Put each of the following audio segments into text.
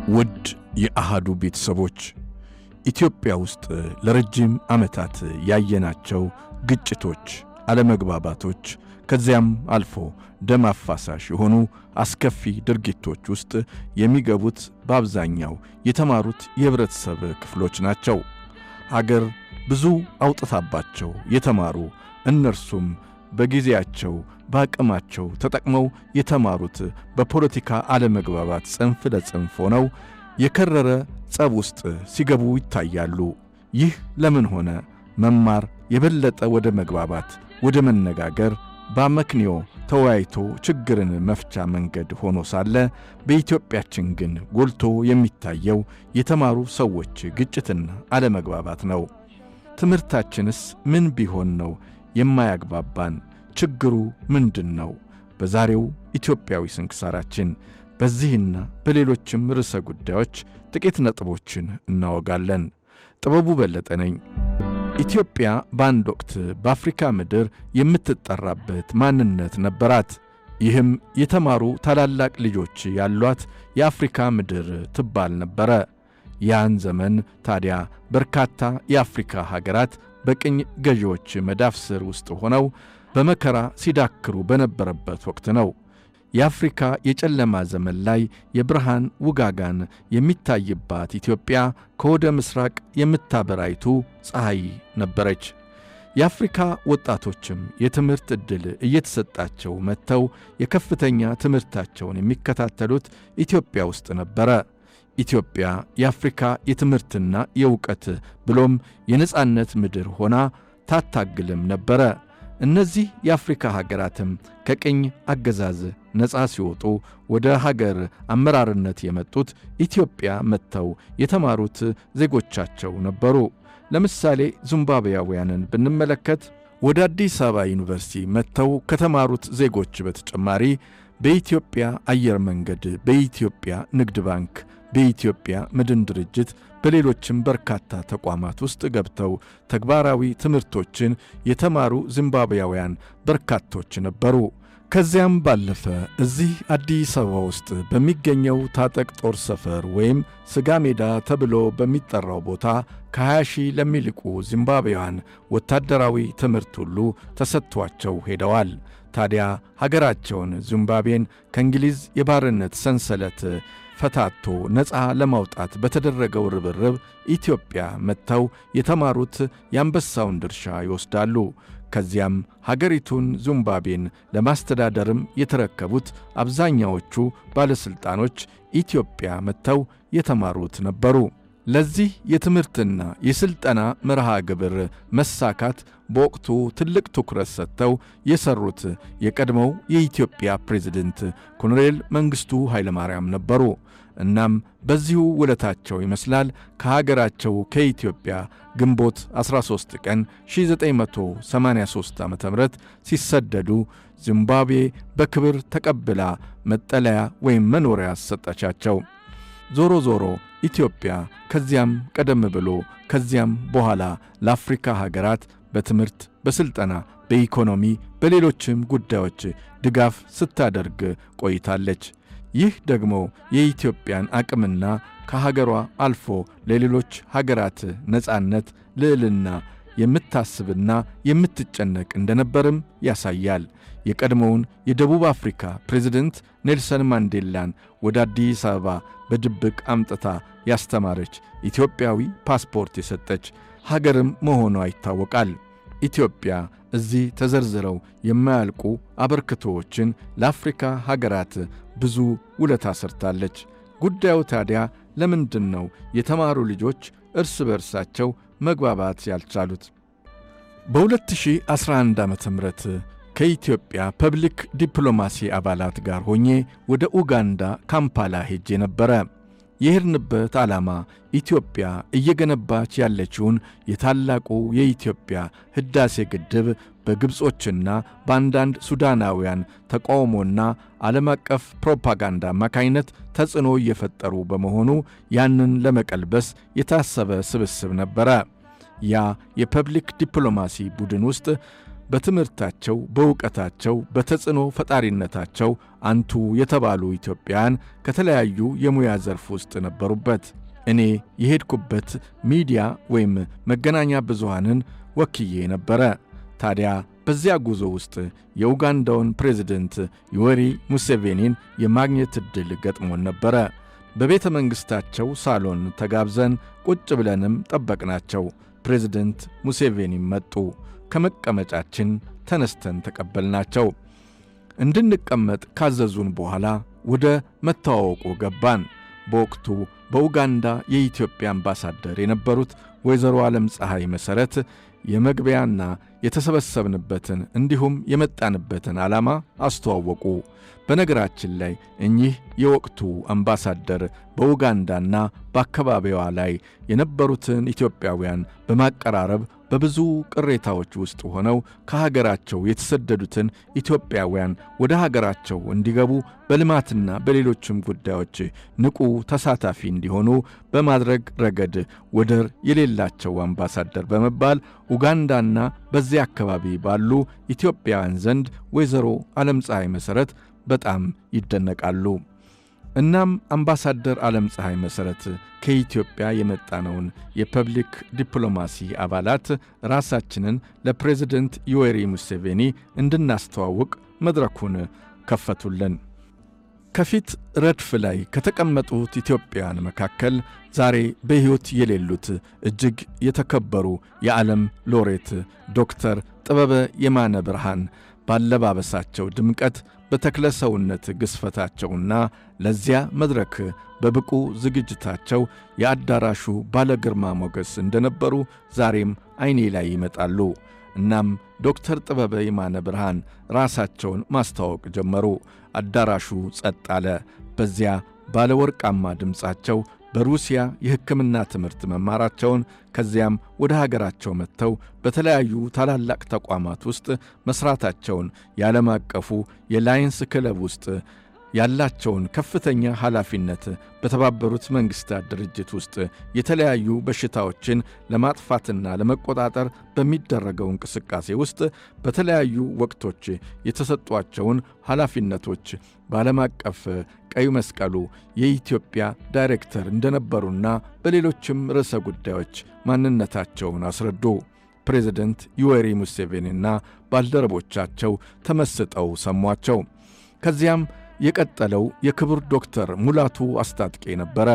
ውድ የአሃዱ ቤተሰቦች ኢትዮጵያ ውስጥ ለረጅም ዓመታት ያየናቸው ግጭቶች፣ አለመግባባቶች ከዚያም አልፎ ደም አፋሳሽ የሆኑ አስከፊ ድርጊቶች ውስጥ የሚገቡት በአብዛኛው የተማሩት የህብረተሰብ ክፍሎች ናቸው። ሀገር ብዙ አውጥታባቸው የተማሩ እነርሱም በጊዜያቸው በአቅማቸው ተጠቅመው የተማሩት በፖለቲካ አለመግባባት ጽንፍ ለጽንፍ ሆነው የከረረ ጸብ ውስጥ ሲገቡ ይታያሉ። ይህ ለምን ሆነ? መማር የበለጠ ወደ መግባባት ወደ መነጋገር በአመክንዮ ተወያይቶ ችግርን መፍቻ መንገድ ሆኖ ሳለ በኢትዮጵያችን ግን ጎልቶ የሚታየው የተማሩ ሰዎች ግጭትና አለመግባባት ነው። ትምህርታችንስ ምን ቢሆን ነው የማያግባባን? ችግሩ ምንድነው? በዛሬው ኢትዮጵያዊ ስንክሳራችን በዚህና በሌሎችም ርዕሰ ጉዳዮች ጥቂት ነጥቦችን እናወጋለን። ጥበቡ በለጠ ነኝ። ኢትዮጵያ በአንድ ወቅት በአፍሪካ ምድር የምትጠራበት ማንነት ነበራት። ይህም የተማሩ ታላላቅ ልጆች ያሏት የአፍሪካ ምድር ትባል ነበረ። ያን ዘመን ታዲያ በርካታ የአፍሪካ ሀገራት በቅኝ ገዢዎች መዳፍ ስር ውስጥ ሆነው በመከራ ሲዳክሩ በነበረበት ወቅት ነው። የአፍሪካ የጨለማ ዘመን ላይ የብርሃን ውጋጋን የሚታይባት ኢትዮጵያ ከወደ ምስራቅ የምታበራይቱ ፀሐይ ነበረች። የአፍሪካ ወጣቶችም የትምህርት ዕድል እየተሰጣቸው መጥተው የከፍተኛ ትምህርታቸውን የሚከታተሉት ኢትዮጵያ ውስጥ ነበረ። ኢትዮጵያ የአፍሪካ የትምህርትና የእውቀት ብሎም የነጻነት ምድር ሆና ታታግልም ነበረ። እነዚህ የአፍሪካ ሀገራትም ከቅኝ አገዛዝ ነጻ ሲወጡ ወደ ሀገር አመራርነት የመጡት ኢትዮጵያ መጥተው የተማሩት ዜጎቻቸው ነበሩ። ለምሳሌ ዚምባብዌያውያንን ብንመለከት ወደ አዲስ አበባ ዩኒቨርሲቲ መጥተው ከተማሩት ዜጎች በተጨማሪ በኢትዮጵያ አየር መንገድ፣ በኢትዮጵያ ንግድ ባንክ፣ በኢትዮጵያ መድን ድርጅት በሌሎችም በርካታ ተቋማት ውስጥ ገብተው ተግባራዊ ትምህርቶችን የተማሩ ዚምባብዌያውያን በርካቶች ነበሩ። ከዚያም ባለፈ እዚህ አዲስ አበባ ውስጥ በሚገኘው ታጠቅ ጦር ሰፈር ወይም ስጋ ሜዳ ተብሎ በሚጠራው ቦታ ከ20 ሺህ ለሚልቁ ዚምባብዌያውያን ወታደራዊ ትምህርት ሁሉ ተሰጥቷቸው ሄደዋል። ታዲያ ሀገራቸውን ዚምባብዌን ከእንግሊዝ የባርነት ሰንሰለት ፈታቶ ነፃ ለማውጣት በተደረገው ርብርብ ኢትዮጵያ መጥተው የተማሩት የአንበሳውን ድርሻ ይወስዳሉ። ከዚያም ሀገሪቱን ዚምባብዌን ለማስተዳደርም የተረከቡት አብዛኛዎቹ ባለሥልጣኖች ኢትዮጵያ መጥተው የተማሩት ነበሩ። ለዚህ የትምህርትና የሥልጠና መርሃ ግብር መሳካት በወቅቱ ትልቅ ትኩረት ሰጥተው የሰሩት የቀድሞው የኢትዮጵያ ፕሬዝደንት ኮሎኔል መንግሥቱ ኃይለማርያም ነበሩ። እናም በዚሁ ውለታቸው ይመስላል ከሀገራቸው ከኢትዮጵያ ግንቦት 13 ቀን 1983 ዓ.ም ሲሰደዱ ዚምባብዌ በክብር ተቀብላ መጠለያ ወይም መኖሪያ ሰጠቻቸው። ዞሮ ዞሮ ኢትዮጵያ ከዚያም ቀደም ብሎ ከዚያም በኋላ ለአፍሪካ ሀገራት በትምህርት፣ በሥልጠና፣ በኢኮኖሚ፣ በሌሎችም ጉዳዮች ድጋፍ ስታደርግ ቆይታለች። ይህ ደግሞ የኢትዮጵያን አቅምና ከሀገሯ አልፎ ለሌሎች ሀገራት ነጻነት፣ ልዕልና የምታስብና የምትጨነቅ እንደነበርም ያሳያል። የቀድሞውን የደቡብ አፍሪካ ፕሬዝደንት ኔልሰን ማንዴላን ወደ አዲስ አበባ በድብቅ አምጥታ ያስተማረች፣ ኢትዮጵያዊ ፓስፖርት የሰጠች ሀገርም መሆኗ ይታወቃል። ኢትዮጵያ እዚህ ተዘርዝረው የማያልቁ አበርክቶዎችን ለአፍሪካ ሀገራት ብዙ ውለታ ሰርታለች። ጉዳዩ ታዲያ ለምንድን ነው የተማሩ ልጆች እርስ በርሳቸው መግባባት ያልቻሉት? በ2011 ዓ.ም ከኢትዮጵያ ፐብሊክ ዲፕሎማሲ አባላት ጋር ሆኜ ወደ ኡጋንዳ ካምፓላ ሄጄ ነበረ። የሄድንበት ዓላማ ኢትዮጵያ እየገነባች ያለችውን የታላቁ የኢትዮጵያ ሕዳሴ ግድብ በግብጾችና በአንዳንድ ሱዳናውያን ተቃውሞና ዓለም አቀፍ ፕሮፓጋንዳ አማካይነት ተጽዕኖ እየፈጠሩ በመሆኑ ያንን ለመቀልበስ የታሰበ ስብስብ ነበረ። ያ የፐብሊክ ዲፕሎማሲ ቡድን ውስጥ በትምህርታቸው፣ በእውቀታቸው፣ በተጽዕኖ ፈጣሪነታቸው አንቱ የተባሉ ኢትዮጵያውያን ከተለያዩ የሙያ ዘርፍ ውስጥ ነበሩበት። እኔ የሄድኩበት ሚዲያ ወይም መገናኛ ብዙሃንን ወክዬ ነበረ። ታዲያ በዚያ ጉዞ ውስጥ የኡጋንዳውን ፕሬዝደንት ዮዌሪ ሙሴቬኒን የማግኘት ዕድል ገጥሞን ነበረ። በቤተ መንግሥታቸው ሳሎን ተጋብዘን ቁጭ ብለንም ጠበቅናቸው። ፕሬዝደንት ሙሴቬኒ መጡ። ከመቀመጫችን ተነስተን ተቀበልናቸው። እንድንቀመጥ ካዘዙን በኋላ ወደ መተዋወቁ ገባን። በወቅቱ በኡጋንዳ የኢትዮጵያ አምባሳደር የነበሩት ወይዘሮ ዓለም ፀሐይ መሠረት የመግቢያና የተሰበሰብንበትን እንዲሁም የመጣንበትን ዓላማ አስተዋወቁ። በነገራችን ላይ እኚህ የወቅቱ አምባሳደር በኡጋንዳና በአካባቢዋ ላይ የነበሩትን ኢትዮጵያውያን በማቀራረብ በብዙ ቅሬታዎች ውስጥ ሆነው ከሀገራቸው የተሰደዱትን ኢትዮጵያውያን ወደ ሀገራቸው እንዲገቡ በልማትና በሌሎችም ጉዳዮች ንቁ ተሳታፊ እንዲሆኑ በማድረግ ረገድ ወደር የሌላቸው አምባሳደር በመባል ኡጋንዳና በዚያ አካባቢ ባሉ ኢትዮጵያውያን ዘንድ ወይዘሮ ዓለም ፀሐይ መሠረት በጣም ይደነቃሉ። እናም አምባሳደር ዓለም ፀሐይ መሠረት ከኢትዮጵያ የመጣነውን የፐብሊክ ዲፕሎማሲ አባላት ራሳችንን ለፕሬዝደንት ዮዌሪ ሙሴቬኒ እንድናስተዋውቅ መድረኩን ከፈቱልን። ከፊት ረድፍ ላይ ከተቀመጡት ኢትዮጵያውያን መካከል ዛሬ በሕይወት የሌሉት እጅግ የተከበሩ የዓለም ሎሬት ዶክተር ጥበበ የማነ ብርሃን ባለባበሳቸው ድምቀት በተክለ ሰውነት ግስፈታቸውና ለዚያ መድረክ በብቁ ዝግጅታቸው የአዳራሹ ባለግርማ ሞገስ እንደነበሩ ዛሬም ዓይኔ ላይ ይመጣሉ። እናም ዶክተር ጥበበ የማነ ብርሃን ራሳቸውን ማስተዋወቅ ጀመሩ። አዳራሹ ጸጥ አለ። በዚያ ባለወርቃማ ድምፃቸው በሩሲያ የሕክምና ትምህርት መማራቸውን ከዚያም ወደ ሀገራቸው መጥተው በተለያዩ ታላላቅ ተቋማት ውስጥ መስራታቸውን የዓለም አቀፉ የላየንስ ክለብ ውስጥ ያላቸውን ከፍተኛ ኃላፊነት በተባበሩት መንግሥታት ድርጅት ውስጥ የተለያዩ በሽታዎችን ለማጥፋትና ለመቆጣጠር በሚደረገው እንቅስቃሴ ውስጥ በተለያዩ ወቅቶች የተሰጧቸውን ኃላፊነቶች በዓለም አቀፍ ቀይ መስቀሉ የኢትዮጵያ ዳይሬክተር እንደነበሩና በሌሎችም ርዕሰ ጉዳዮች ማንነታቸውን አስረዱ። ፕሬዝደንት ዮዌሪ ሙሴቬኒና ባልደረቦቻቸው ተመስጠው ሰሟቸው። ከዚያም የቀጠለው የክቡር ዶክተር ሙላቱ አስታጥቄ ነበረ።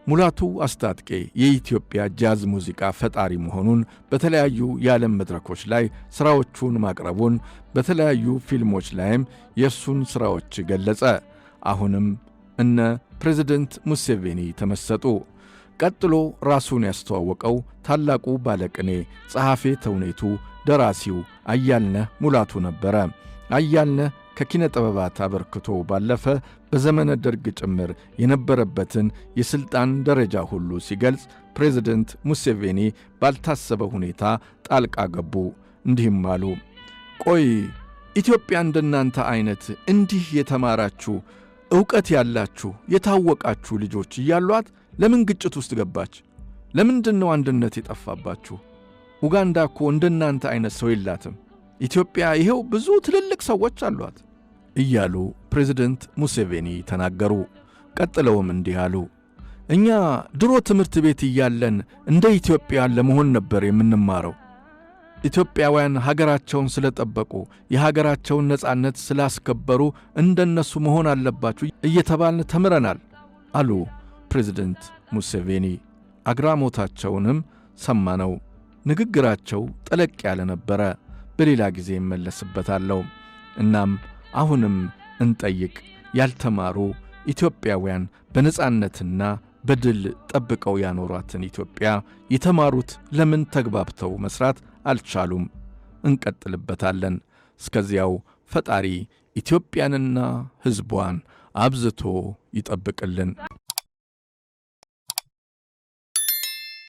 ሙላቱ አስታጥቄ የኢትዮጵያ ጃዝ ሙዚቃ ፈጣሪ መሆኑን በተለያዩ የዓለም መድረኮች ላይ ሥራዎቹን ማቅረቡን በተለያዩ ፊልሞች ላይም የእርሱን ሥራዎች ገለጸ። አሁንም እነ ፕሬዝደንት ሙሴቬኒ ተመሰጡ። ቀጥሎ ራሱን ያስተዋወቀው ታላቁ ባለቅኔ ጸሐፌ ተውኔቱ ደራሲው አያልነህ ሙላቱ ነበረ። አያልነህ ከኪነ ጥበባት አበርክቶ ባለፈ በዘመነ ደርግ ጭምር የነበረበትን የሥልጣን ደረጃ ሁሉ ሲገልጽ ፕሬዝደንት ሙሴቬኒ ባልታሰበ ሁኔታ ጣልቃ ገቡ። እንዲህም አሉ። ቆይ ኢትዮጵያ እንደናንተ አይነት እንዲህ የተማራችሁ ዕውቀት ያላችሁ የታወቃችሁ ልጆች እያሏት ለምን ግጭት ውስጥ ገባች? ለምንድን ነው አንድነት የጠፋባችሁ? ኡጋንዳ እኮ እንደናንተ አይነት ሰው የላትም። ኢትዮጵያ ይሄው ብዙ ትልልቅ ሰዎች አሏት እያሉ ፕሬዝደንት ሙሴቬኒ ተናገሩ። ቀጥለውም እንዲህ አሉ። እኛ ድሮ ትምህርት ቤት እያለን እንደ ኢትዮጵያ ለመሆን ነበር የምንማረው። ኢትዮጵያውያን ሀገራቸውን ስለጠበቁ የሀገራቸውን ነጻነት ስላስከበሩ እንደነሱ መሆን አለባችሁ እየተባልን ተምረናል አሉ ፕሬዝደንት ሙሴቬኒ። አግራሞታቸውንም ሰማነው። ንግግራቸው ጠለቅ ያለ ነበረ። በሌላ ጊዜ እመለስበታለሁ። እናም አሁንም እንጠይቅ። ያልተማሩ ኢትዮጵያውያን በነጻነትና በድል ጠብቀው ያኖሯትን ኢትዮጵያ የተማሩት ለምን ተግባብተው መስራት አልቻሉም? እንቀጥልበታለን። እስከዚያው ፈጣሪ ኢትዮጵያንና ሕዝቧን አብዝቶ ይጠብቅልን።